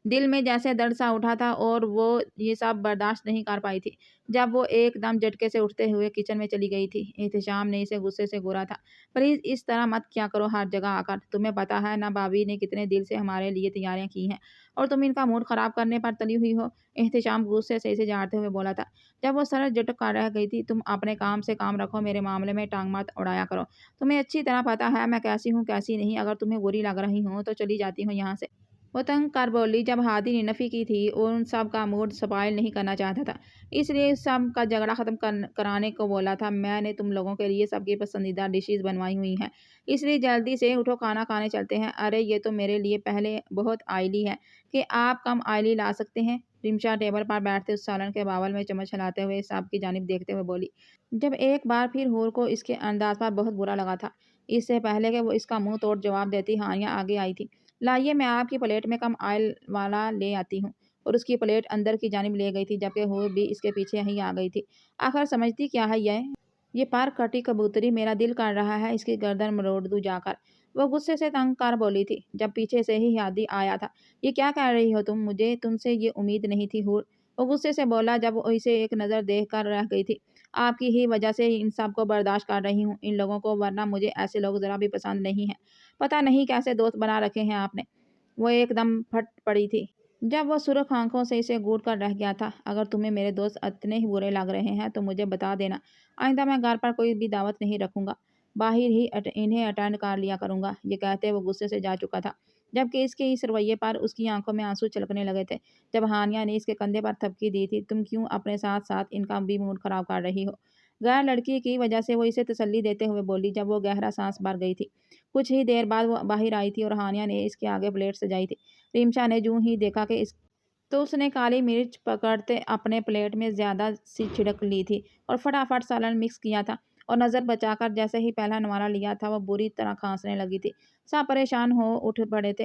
دل میں جیسے درد سا اٹھا تھا اور وہ یہ سب برداشت نہیں کر پائی تھی جب وہ ایک دم جھٹکے سے اٹھتے ہوئے کچن میں چلی گئی تھی۔ احتشام نے اسے غصے سے گھورا تھا۔ پلیز اس طرح مت کیا کرو ہر جگہ آ کر، تمہیں پتہ ہے نا بھابھی نے کتنے دل سے ہمارے لیے تیاریاں کی ہیں اور تم ان کا موڈ خراب کرنے پر تلی ہوئی ہو۔ احتشام غصے سے اسے جھاڑتے ہوئے بولا تھا جب وہ سر جھٹک کر رہ گئی تھی۔ تم اپنے کام سے کام رکھو، میرے معاملے میں ٹانگ مت اڑایا کرو، تمہیں اچھی طرح پتہ ہے میں کیسی ہوں کیسی نہیں، اگر تمہیں بری لگ رہی ہوں تو چلی جاتی ہوں یہاں سے۔ وہ تنگ کر بولی جب ہادی نے نفی کی تھی اور ان سب کا موڈ سپائل نہیں کرنا چاہتا تھا، اس لیے اس سب کا جھگڑا ختم کرانے کو بولا تھا۔ میں نے تم لوگوں کے لیے سب کی پسندیدہ ڈشز بنوائی ہوئی ہیں، اس لیے جلدی سے اٹھو کھانا کھانے چلتے ہیں۔ ارے یہ تو میرے لیے پہلے بہت آئلی ہے کہ آپ کم آئلی لا سکتے ہیں۔ رمشا ٹیبل پر بیٹھتے اس سالن کے باول میں چمچ ہلاتے ہوئے سب کی جانب دیکھتے ہوئے بولی جب ایک بار پھر حور کو اس کے انداز پر بہت برا لگا تھا۔ اس سے پہلے کہ وہ اس کا منہ توڑ جواب دیتی ہانیہ آگے آئی تھی۔ لائیے میں آپ کی پلیٹ میں کم آئل والا لے آتی ہوں، اور اس کی پلیٹ اندر کی جانب لے گئی تھی جبکہ حور بھی اس کے پیچھے ہی آ گئی تھی۔ آخر سمجھتی کیا ہے یہ پر کٹی کبوتری، میرا دل کر رہا ہے اس کی گردن مروڑ دوں جا کر، وہ غصے سے تنگ کر بولی تھی جب پیچھے سے ہی ہادی آیا تھا۔ یہ کیا کہہ رہی ہو تم، مجھے تم سے یہ امید نہیں تھی حور، وہ غصے سے بولا جب وہ اسے ایک نظر دیکھ کر رہ گئی تھی۔ آپ کی ہی وجہ سے ان سب کو برداشت کر رہی ہوں، ان لوگوں کو، ورنہ مجھے ایسے لوگ ذرا بھی پسند نہیں ہیں۔ پتہ نہیں کیسے دوست بنا رکھے ہیں آپ نے۔ وہ ایک دم پھٹ پڑی تھی جب وہ سرخ آنکھوں سے اسے گھور کر رہ گیا تھا۔ اگر تمہیں میرے دوست اتنے ہی برے لگ رہے ہیں تو مجھے بتا دینا، آئندہ میں گھر پر کوئی بھی دعوت نہیں رکھوں گا، باہر ہی انہیں اٹینڈ کر لیا کروں گا۔ یہ کہتے وہ غصے سے جا چکا تھا جبکہ اس کے اس رویے پر اس کی آنکھوں میں آنسو چھلکنے لگے تھے جب ہانیہ نے اس کے کندھے پر تھپکی دی تھی۔ تم کیوں اپنے ساتھ ساتھ ان کا بھی موڈ خراب کر رہی ہو؟ غیر لڑکی کی وجہ سے وہ اسے تسلی دیتے ہوئے بولی جب وہ گہرا سانس بھر گئی تھی۔ کچھ ہی دیر بعد وہ باہر آئی تھی اور ہانیہ نے اس کے آگے پلیٹ سجائی تھی۔ ریمشا نے جوں ہی دیکھا کہ تو اس نے کالی مرچ پکڑتے اپنے پلیٹ میں زیادہ سی چھڑک لی تھی اور فٹافٹ سالن مکس کیا تھا اور نظر بچا کر جیسے ہی پہلا نوالہ لیا تھا وہ بری طرح کھانسنے لگی تھی۔ سب پریشان ہو اٹھ پڑے تھے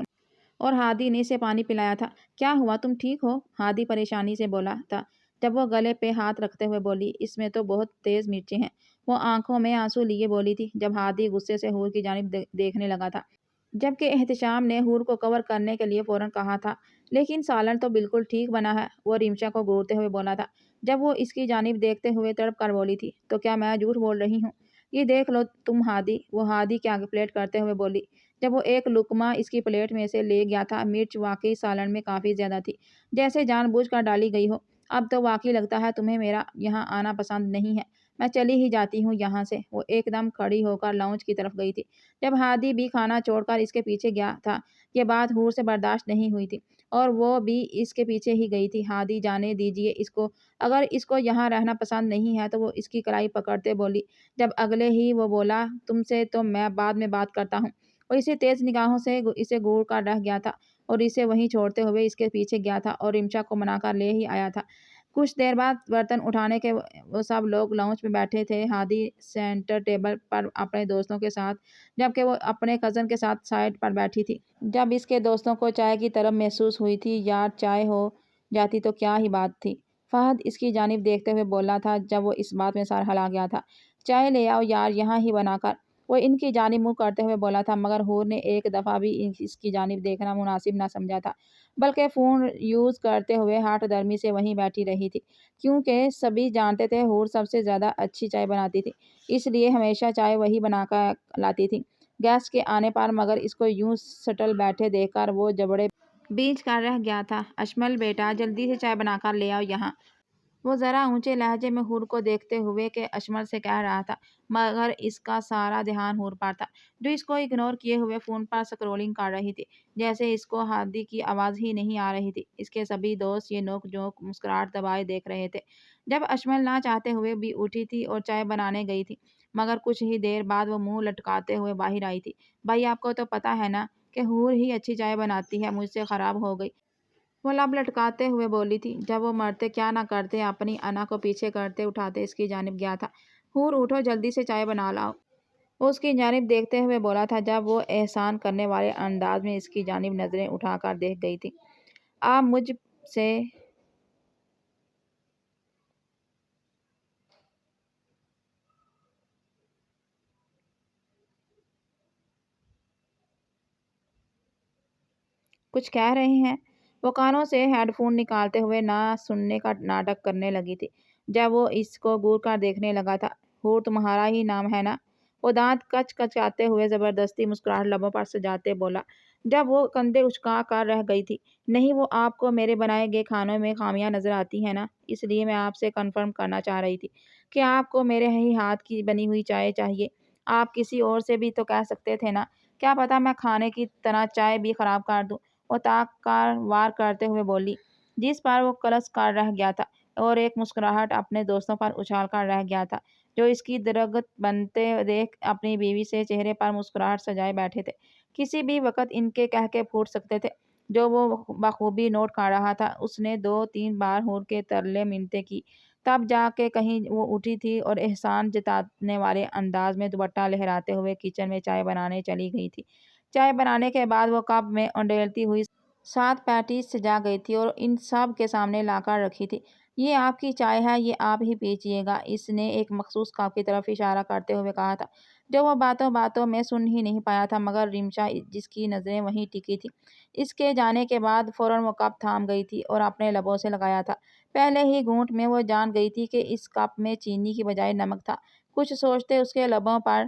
اور ہادی نے اسے پانی پلایا تھا۔ کیا ہوا، تم ٹھیک ہو؟ ہادی پریشانی سے بولا تھا جب وہ گلے پہ ہاتھ رکھتے ہوئے بولی اس میں تو بہت تیز مرچیں ہیں۔ وہ آنکھوں میں آنسو لیے بولی تھی جب ہادی غصے سے حور کی جانب دیکھنے لگا تھا جبکہ احتشام نے حور کو کور کرنے کے لیے فوراً کہا تھا لیکن سالن تو بالکل ٹھیک بنا ہے، وہ ریمشا کو گھورتے ہوئے بولا تھا جب وہ اس کی جانب دیکھتے ہوئے تڑپ کر بولی تھی تو کیا میں جھوٹ بول رہی ہوں؟ یہ دیکھ لو تم ہادی، وہ ہادی کے آگے پلیٹ کرتے ہوئے بولی جب وہ ایک لقمہ اس کی پلیٹ میں سے لے گیا تھا۔ مرچ واقعی سالن میں کافی زیادہ تھی، جیسے جان بوجھ کر ڈالی گئی ہو۔ اب تو واقعی لگتا ہے تمہیں میرا یہاں آنا پسند نہیں ہے، میں چلی ہی جاتی ہوں یہاں سے۔ وہ ایک دم کھڑی ہو کر لاؤنج کی طرف گئی تھی جب ہادی بھی کھانا چھوڑ کر اس کے پیچھے گیا تھا۔ یہ بات حور سے برداشت نہیں ہوئی تھی اور وہ بھی اس کے پیچھے ہی گئی تھی۔ ہادی جانے دیجیے اس کو، اگر اس کو یہاں رہنا پسند نہیں ہے تو وہ اس کی کلائی پکڑتے بولی جب اگلے ہی وہ بولا تم سے تو میں بعد میں بات کرتا ہوں۔ وہ اسے تیز نگاہوں سے اسے گھور کر رہ گیا تھا اور اسے وہیں چھوڑتے ہوئے اس کے پیچھے گیا تھا اور ریمشا کو منا کر لے ہی آیا تھا۔ کچھ دیر بعد برتن اٹھانے کے وہ سب لوگ لاؤنج میں بیٹھے تھے، ہادی سینٹر ٹیبل پر اپنے دوستوں کے ساتھ جبکہ وہ اپنے کزن کے ساتھ سائڈ پر بیٹھی تھی۔ جب اس کے دوستوں کو چائے کی طلب محسوس ہوئی تھی، یار چائے ہو جاتی تو کیا ہی بات تھی۔ فہد اس کی جانب دیکھتے ہوئے بولا تھا جب وہ اس بات میں سر ہلا گیا تھا، چائے لے آؤ یار یہاں ہی بنا کر۔ وہ ان کی جانب منہ کرتے ہوئے بولا تھا مگر حور نے ایک دفعہ بھی اس کی جانب دیکھنا مناسب نہ سمجھا تھا بلکہ فون یوز کرتے ہوئے ہٹ درمی سے وہیں بیٹھی رہی تھی کیونکہ سبھی جانتے تھے حور سب سے زیادہ اچھی چائے بناتی تھی، اس لیے ہمیشہ چائے وہی بنا کر لاتی تھی گیسٹ کے آنے پر۔ مگر اس کو یوں سٹل بیٹھے دیکھ کر وہ جبڑے بیچ کر رہ گیا تھا۔ اشمل بیٹا جلدی سے چائے بنا کر لے آؤ یہاں، وہ ذرا اونچے لہجے میں حور کو دیکھتے ہوئے کہ اشمل سے کہہ رہا تھا مگر اس کا سارا دھیان حور پر تھا جو اس کو اگنور کیے ہوئے فون پر سکرولنگ کر رہی تھی جیسے اس کو ہادی کی آواز ہی نہیں آ رہی تھی۔ اس کے سبھی دوست یہ نوک جھونک مسکراہٹ دبائے دیکھ رہے تھے جب اشمل نہ چاہتے ہوئے بھی اٹھی تھی اور چائے بنانے گئی تھی مگر کچھ ہی دیر بعد وہ منہ لٹکاتے ہوئے باہر آئی تھی۔ بھائی آپ کو تو پتہ ہے نا کہ حور ہی اچھی چائے بناتی ہے، مجھ سے خراب ہو گئی، وہ لب لٹکاتے ہوئے بولی تھی جب وہ مرتے کیا نہ کرتے اپنی انا کو پیچھے کرتے اٹھاتے اس کی جانب گیا تھا۔ حور اٹھو جلدی سے چائے بنا لاؤ، وہ اس کی جانب دیکھتے ہوئے بولا تھا جب وہ احسان کرنے والے انداز میں اس کی جانب نظریں اٹھا کر دیکھ گئی تھی۔ آپ مجھ سے کچھ کہہ رہے ہیں؟ وہ کانوں سے ہیڈ فون نکالتے ہوئے نہ سننے کا ناٹک کرنے لگی تھی جب وہ اس کو گور کر دیکھنے لگا تھا۔ حور تمہارا ہی نام ہے نا؟ وہ دانت کچ کچاتے ہوئے زبردستی مسکراہٹ لبوں پر سجاتے بولا جب وہ کندھے اچکا کر رہ گئی تھی۔ نہیں، وہ آپ کو میرے بنائے گئے کھانوں میں خامیاں نظر آتی ہیں نا، اس لیے میں آپ سے کنفرم کرنا چاہ رہی تھی کہ آپ کو میرے ہی ہاتھ کی بنی ہوئی چائے چاہیے۔ آپ کسی اور سے بھی تو کہہ سکتے تھے نا، کیا پتہ میں کھانے کی طرح چائے بھی خراب کر دوں، وہ طاق کار وار کرتے ہوئے بولی جس پر وہ کلس کر رہ گیا تھا اور ایک مسکراہٹ اپنے دوستوں پر اچھال کر رہ گیا تھا جو اس کی درگت بنتے دیکھ اپنی بیوی سے چہرے پر مسکراہٹ سجائے بیٹھے تھے۔ کسی بھی وقت ان کے قہقہے پھوٹ سکتے تھے جو وہ بخوبی نوٹ کر رہا تھا۔ اس نے 2-3 بار حور کے ترلے منتیں کی تب جا کے کہیں وہ اٹھی تھی اور احسان جتانے والے انداز میں دوپٹہ لہراتے ہوئے کچن میں چائے بنانے چلی گئی تھی۔ چائے بنانے کے بعد وہ کپ میں انڈیلتی ہوئی 7 پیٹیز سجا گئی تھی اور ان سب کے سامنے لا کر رکھی تھی۔ یہ آپ کی چائے ہے، یہ آپ ہی پیجیے گا، اس نے ایک مخصوص کپ کی طرف اشارہ کرتے ہوئے کہا تھا جو وہ باتوں باتوں میں سن ہی نہیں پایا تھا مگر ریمشا جس کی نظریں وہیں ٹکی تھی اس کے جانے کے بعد فوراً وہ کپ تھام گئی تھی اور اپنے لبوں سے لگایا تھا۔ پہلے ہی گھونٹ میں وہ جان گئی تھی کہ اس کپ میں چینی کی بجائے نمک تھا۔ کچھ سوچتے اس کے لبوں پر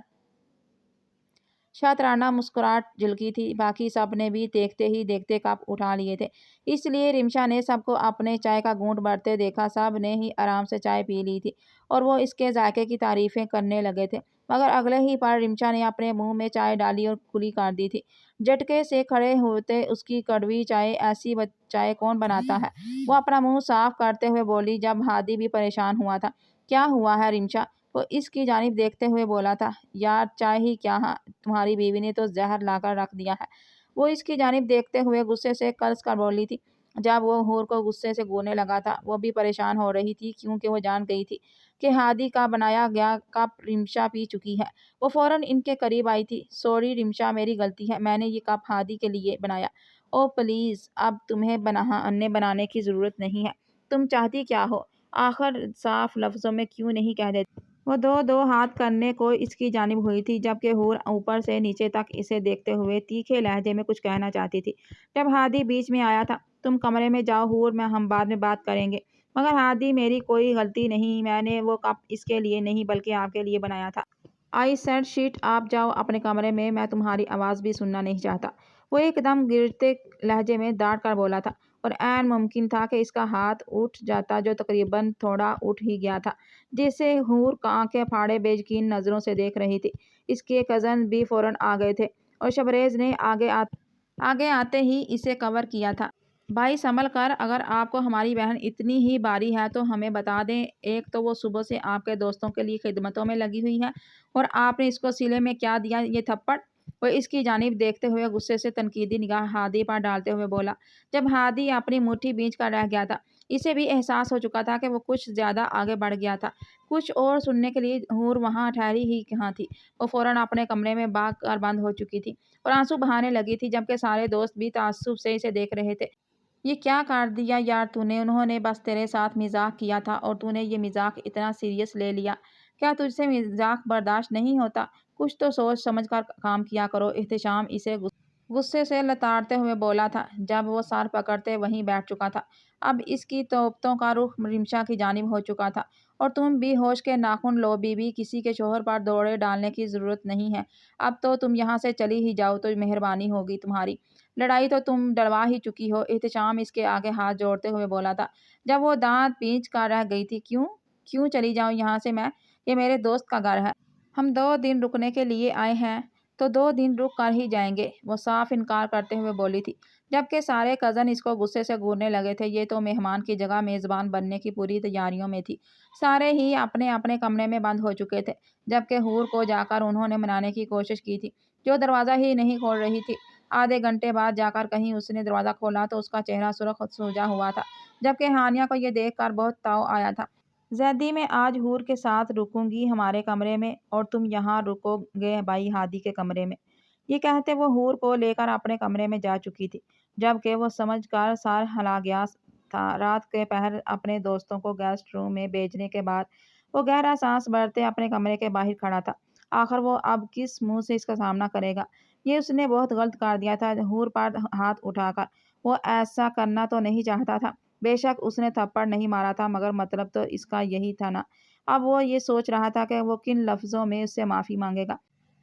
شاطرانہ مسکراہٹ جھلکی تھی۔ باقی سب نے بھی دیکھتے ہی دیکھتے کپ اٹھا لیے تھے، اس لیے رمشا نے سب کو اپنے چائے کا گھونٹ بھرتے دیکھا۔ سب نے ہی آرام سے چائے پی لی تھی اور وہ اس کے ذائقے کی تعریفیں کرنے لگے تھے، مگر اگلے ہی پل رمشا نے اپنے منہ میں چائے ڈالی اور کھلی کر دی تھی۔ جھٹکے سے کھڑے ہوتے اس کی کڑوی چائے، ایسی چائے کون بناتا ہے؟ وہ اپنا منہ صاف کرتے ہوئے بولی، جب ہادی بھی پریشان ہوا تھا۔ کیا ہوا ہے رمشا؟ وہ اس کی جانب دیکھتے ہوئے بولا تھا۔ یار چائے ہی کیا ہے، تمہاری بیوی نے تو زہر لا کر رکھ دیا ہے۔ وہ اس کی جانب دیکھتے ہوئے غصے سے کلس کر بولی تھی۔ جب وہ حور کو غصے سے گھورنے لگا تھا، وہ بھی پریشان ہو رہی تھی، کیونکہ وہ جان گئی تھی کہ ہادی کا بنایا گیا کپ رمشا پی چکی ہے۔ وہ فوراً ان کے قریب آئی تھی۔ سوری رمشا، میری غلطی ہے، میں نے یہ کپ ہادی کے لیے بنایا۔ او پلیز، اب تمہیں بنانے کی ضرورت نہیں ہے۔ تم چاہتی کیا ہو؟ آخر صاف لفظوں میں کیوں نہیں کہہ دیتی؟ وہ دو ہاتھ کرنے کو اس کی جانب ہوئی تھی، جبکہ حور اوپر سے نیچے تک اسے دیکھتے ہوئے تیکھے لہجے میں کچھ کہنا چاہتی تھی۔ جب ہادی بیچ میں آیا تھا، تم کمرے میں جاؤ حور، ہم بعد میں بات کریں گے۔ مگر ہادی، میری کوئی غلطی نہیں، میں نے وہ کپ اس کے لیے نہیں بلکہ آپ کے لیے بنایا تھا۔ آئی سیڈ شٹ، آپ جاؤ اپنے کمرے میں تمہاری آواز بھی سننا نہیں چاہتا۔ وہ ایک دم گرجتے لہجے میں ڈانٹ کر بولا تھا، اور عین ممکن تھا کہ اس کا ہاتھ اٹھ جاتا، جو تقریباً تھوڑا اٹھ ہی گیا تھا، جسے حور آنکھیں پھاڑے بے یقین نظروں سے دیکھ رہی تھی۔ اس کے کزن بھی فوراً آ گئے تھے اور شبریز نے آگے آتے ہی اسے کور کیا تھا۔ بھائی سنبھل کر، اگر آپ کو ہماری بہن اتنی ہی باری ہے تو ہمیں بتا دیں۔ ایک تو وہ صبح سے آپ کے دوستوں کے لیے خدمتوں میں لگی ہوئی ہے، اور آپ نے اس کو سلے میں کیا دیا، یہ تھپڑ؟ وہ اس کی جانب دیکھتے ہوئے غصے سے تنقیدی نگاہ ہادی پر ڈالتے ہوئے بولا۔ جب ہادی اپنی مٹھی بھینچ کر رہ گیا تھا، اسے بھی احساس ہو چکا تھا کہ وہ کچھ زیادہ آگے بڑھ گیا تھا۔ کچھ اور سننے کے لیے حور وہاں ٹھہری ہی کہاں تھی، وہ فوراً اپنے کمرے میں بھاگ کر بند ہو چکی تھی اور آنسو بہانے لگی تھی، جبکہ سارے دوست بھی تعجب سے اسے دیکھ رہے تھے۔ یہ کیا کر دیا یار تو نے؟ انہوں نے بس تیرے ساتھ مذاق کیا تھا اور تو نے یہ مذاق اتنا سیریس لے لیا۔ کیا تجھ سے مذاق برداشت نہیں ہوتا؟ کچھ تو سوچ سمجھ کر کام کیا کرو۔ احتشام اسے غصے سے لتاڑتے ہوئے بولا تھا، جب وہ سر پکڑتے وہیں بیٹھ چکا تھا۔ اب اس کی توپتوں کا رخ رمشا کی جانب ہو چکا تھا۔ اور تم بھی ہوش کے ناخن لو بی بی، کسی کے شوہر پر دوڑے ڈالنے کی ضرورت نہیں ہے۔ اب تو تم یہاں سے چلی ہی جاؤ تو مہربانی ہوگی، تمہاری لڑائی تو تم ڈلوا ہی چکی ہو۔ احتشام اس کے آگے ہاتھ جوڑتے ہوئے بولا تھا، جب وہ دانت پیچ کر رہ گئی تھی۔ کیوں چلی جاؤں یہاں سے میں؟ یہ میرے دوست کا گھر ہے۔ ہم 2 دن رکنے کے لیے آئے ہیں تو 2 دن رک کر ہی جائیں گے، وہ صاف انکار کرتے ہوئے بولی تھی، جبکہ سارے کزن اس کو غصے سے گھورنے لگے تھے۔ یہ تو مہمان کی جگہ میزبان بننے کی پوری تیاریوں میں تھی۔ سارے ہی اپنے اپنے کمرے میں بند ہو چکے تھے، جبکہ حور کو جا کر انہوں نے منانے کی کوشش کی تھی، جو دروازہ ہی نہیں کھول رہی تھی۔ آدھے گھنٹے بعد جا کر کہیں اس نے دروازہ کھولا تو اس کا چہرہ سرخ سوجا ہوا تھا، جبکہ ہانیہ کو یہ دیکھ کر بہت تاؤ آیا تھا۔ زیدی، میں آج حور کے ساتھ رکوں گی ہمارے کمرے میں، اور تم یہاں رکو گے بھائی ہادی کے کمرے میں۔ یہ کہتے وہ حور کو لے کر اپنے کمرے میں جا چکی تھی، جبکہ وہ سمجھ کر سر ہلا گیا تھا۔ رات کے پہر اپنے دوستوں کو گیسٹ روم میں بھیجنے کے بعد وہ گہرا سانس بھرتے اپنے کمرے کے باہر کھڑا تھا۔ آخر وہ اب کس منہ سے اس کا سامنا کرے گا؟ یہ اس نے بہت غلط کر دیا تھا حور پر ہاتھ اٹھا کر۔ وہ ایسا کرنا تو نہیں چاہتا تھا، بے شک اس نے تھپڑ نہیں مارا تھا، مگر مطلب تو اس کا یہی تھا نا۔ اب وہ یہ سوچ رہا تھا کہ وہ کن لفظوں میں اس سے معافی مانگے گا۔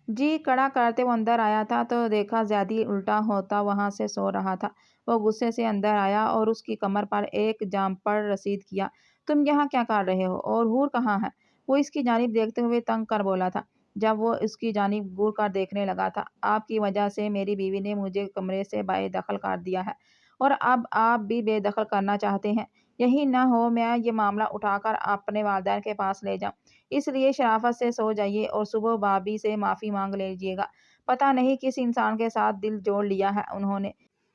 جی کڑا کرتے وہ اندر آیا تھا تو دیکھا زیدی الٹا ہوتا وہاں سے سو رہا تھا۔ وہ غصے سے اندر آیا اور اس کی کمر پر ایک جامپڑ رسید کیا۔ تم یہاں کیا کر رہے ہو، اور حور کہاں ہے؟ وہ اس کی جانب دیکھتے ہوئے تنگ کر بولا تھا، جب وہ اس کی جانب گور کر دیکھنے لگا تھا۔ آپ کی وجہ سے میری بیوی نے مجھے کمرے سے بے دخل کر دیا ہے، اور اب آپ بھی بے دخل کرنا چاہتے ہیں۔ یہی نہ ہو میں یہ معاملہ اٹھا کر اپنے والدین کے پاس لے جاؤں۔ اس لیے شرافت سے سو جائیے اور صبح بھابھی سے معافی مانگ لیجیے گا۔ پتہ نہیں کس انسان کے ساتھ دل جوڑ لیا ہے انہوں نے۔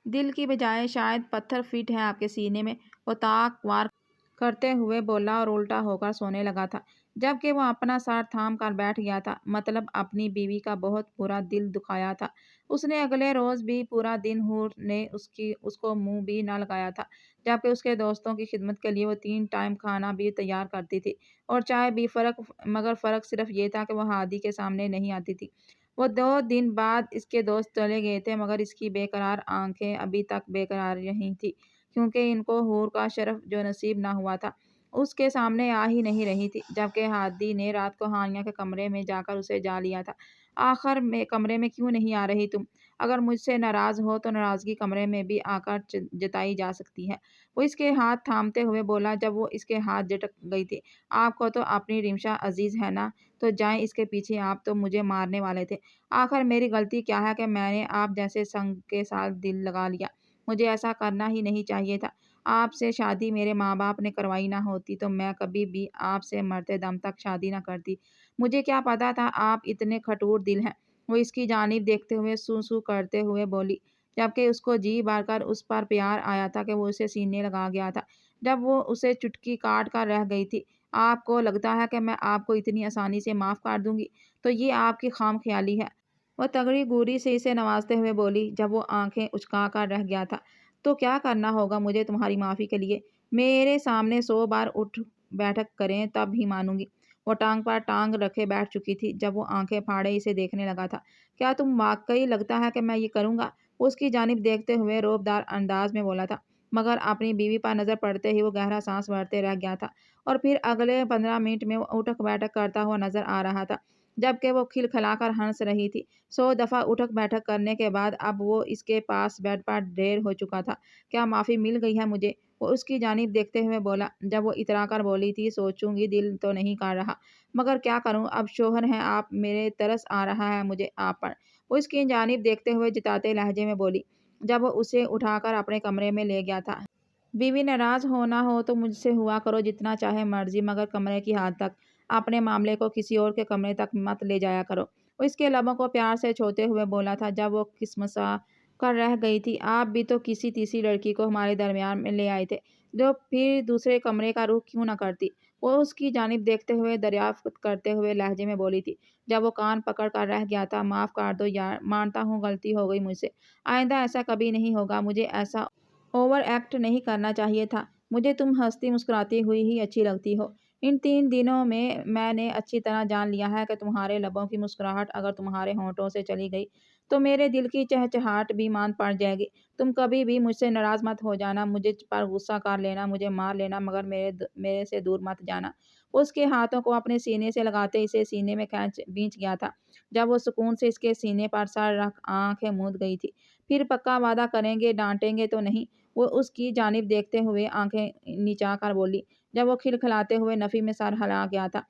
دل کی بجائے شاید پتھر فٹ ہے آپ کے سینے میں، وہ طاق وار کرتے ہوئے بولا اور الٹا ہو کر سونے لگا تھا، جبکہ وہ اپنا سر تھام کر بیٹھ گیا تھا۔ مطلب اپنی بیوی کا بہت برا دل دکھایا تھا اس نے۔ اگلے روز بھی پورا دن حور نے اس کو منہ بھی نہ لگایا تھا، جبکہ اس کے دوستوں کی خدمت کے لیے وہ 3 ٹائم کھانا بھی تیار کرتی تھی اور چائے بھی، مگر فرق صرف یہ تھا کہ وہ ہادی کے سامنے نہیں آتی تھی۔ وہ 2 دن بعد اس کے دوست چلے گئے تھے، مگر اس کی بے قرار آنکھیں ابھی تک بے قرار رہی تھیں، کیونکہ ان کو حور کا شرف جو نصیب نہ ہوا تھا اس کے سامنے آ ہی نہیں رہی تھی، جبکہ ہادی نے رات کو ہانیہ کے کمرے میں جا کر اسے جا لیا تھا۔ آخر کمرے میں کیوں نہیں آ رہی تم؟ اگر مجھ سے ناراض ہو تو ناراضگی کمرے میں بھی آ کر جتائی جا سکتی ہے۔ وہ اس کے ہاتھ تھامتے ہوئے بولا جب وہ اس کے ہاتھ جھٹک گئی تھی۔ آپ کو تو اپنی رمشا عزیز ہے نا، تو جائیں اس کے پیچھے، آپ تو مجھے مارنے والے تھے۔ آخر میری غلطی کیا ہے کہ میں نے آپ جیسے سنگ کے ساتھ دل لگا لیا؟ مجھے ایسا کرنا ہی نہیں چاہیے تھا۔ آپ سے شادی میرے ماں باپ نے کروائی نہ ہوتی تو میں کبھی بھی آپ سے مرتے دم تک شادی نہ کرتی۔ مجھے کیا پتا تھا آپ اتنے کھٹور دل ہیں۔ وہ اس کی جانب دیکھتے ہوئے سو سو کرتے ہوئے بولی، جبکہ اس کو جی بھر کر اس پر پیار آیا تھا کہ وہ اسے سینے لگا گیا تھا جب وہ اسے چٹکی کاٹ کر رہ گئی تھی۔ آپ کو لگتا ہے کہ میں آپ کو اتنی آسانی سے معاف کر دوں گی؟ تو یہ آپ کی خام خیالی ہے۔ وہ تگڑی گوری سے اسے نوازتے ہوئے بولی جب وہ آنکھیں اچکا کر رہ گیا تھا۔ تو کیا کرنا ہوگا مجھے تمہاری معافی کے لیے؟ میرے سامنے 100 بار اٹھ بیٹھک کریں تب ہی مانوں گی۔ وہ ٹانگ پر ٹانگ رکھے بیٹھ چکی تھی جب وہ آنکھیں پھاڑے اسے دیکھنے لگا تھا۔ کیا تم واقعی لگتا ہے کہ میں یہ کروں گا؟ وہ اس کی جانب دیکھتے ہوئے رعبدار انداز میں بولا تھا، مگر اپنی بیوی پر نظر پڑتے ہی وہ گہرا سانس بھرتے رہ گیا تھا اور پھر اگلے 15 منٹ میں وہ اٹھک بیٹھک کرتا ہوا نظر آ رہا تھا، جبکہ وہ کھلکھلا کر ہنس رہی تھی۔ 100 دفعہ اٹھک بیٹھک کرنے کے بعد اب وہ اس کے پاس بیڈ پر ڈھیر ہو چکا تھا۔ کیا معافی مل گئی ہے مجھے؟ وہ اس کی جانب دیکھتے ہوئے بولا جب وہ اترا کر بولی تھی، سوچوں گی دل تو نہیں کر رہا، مگر کیا کروں، اب شوہر ہیں آپ، میرے ترس آ رہا ہے مجھے آپ پر۔ وہ اس کی جانب دیکھتے ہوئے جتاتے لہجے میں بولی جب وہ اسے اٹھا کر اپنے کمرے میں لے گیا تھا۔ بیوی ناراض ہونا ہو تو مجھ سے ہوا کرو جتنا چاہے مرضی، مگر کمرے کی حد تک، اپنے معاملے کو کسی اور کے کمرے تک مت لے جایا کرو۔ وہ اس کے لبوں کو پیار سے چھوتے ہوئے بولا تھا جب وہ کسمسا کر رہ گئی تھی۔ آپ بھی تو کسی تیسری لڑکی کو ہمارے درمیان میں لے آئے تھے، جو پھر دوسرے کمرے کا رخ کیوں نہ کرتی؟ وہ اس کی جانب دیکھتے ہوئے دریافت کرتے ہوئے لہجے میں بولی تھی جب وہ کان پکڑ کر رہ گیا تھا۔ معاف کر دو یار، مانتا ہوں غلطی ہو گئی مجھ سے، آئندہ ایسا کبھی نہیں ہوگا۔ مجھے ایسا اوور ایکٹ نہیں کرنا چاہیے تھا۔ مجھے تم ہنستی مسکراتی ہوئی ہی اچھی لگتی ہو۔ ان 3 دنوں میں نے اچھی طرح جان لیا ہے کہ تمہارے لبوں کی مسکراہٹ اگر تمہارے ہونٹوں سے چلی گئی تو میرے دل کی چہچہاہٹ بھی مان پڑ جائے گی۔ تم کبھی بھی مجھ سے ناراض مت ہو جانا، مجھے پر غصہ کر لینا، مجھے مار لینا، مگر میرے سے دور مت جانا۔ وہ اس کے ہاتھوں کو اپنے سینے سے لگاتے اسے سینے میں کھینچ گیا تھا جب وہ سکون سے اس کے سینے پر سر رکھ آنکھیں موند گئی تھی۔ پھر پکا وعدہ کریں گے، ڈانٹیں گے تو نہیں؟ وہ اس کی جانب دیکھتے ہوئے آنکھیں نیچا کر بولی جب وہ کھلکھلاتے ہوئے نفی میں سر ہلا گیا تھا۔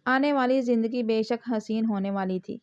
آنے والی زندگی بے شک حسین ہونے والی تھی۔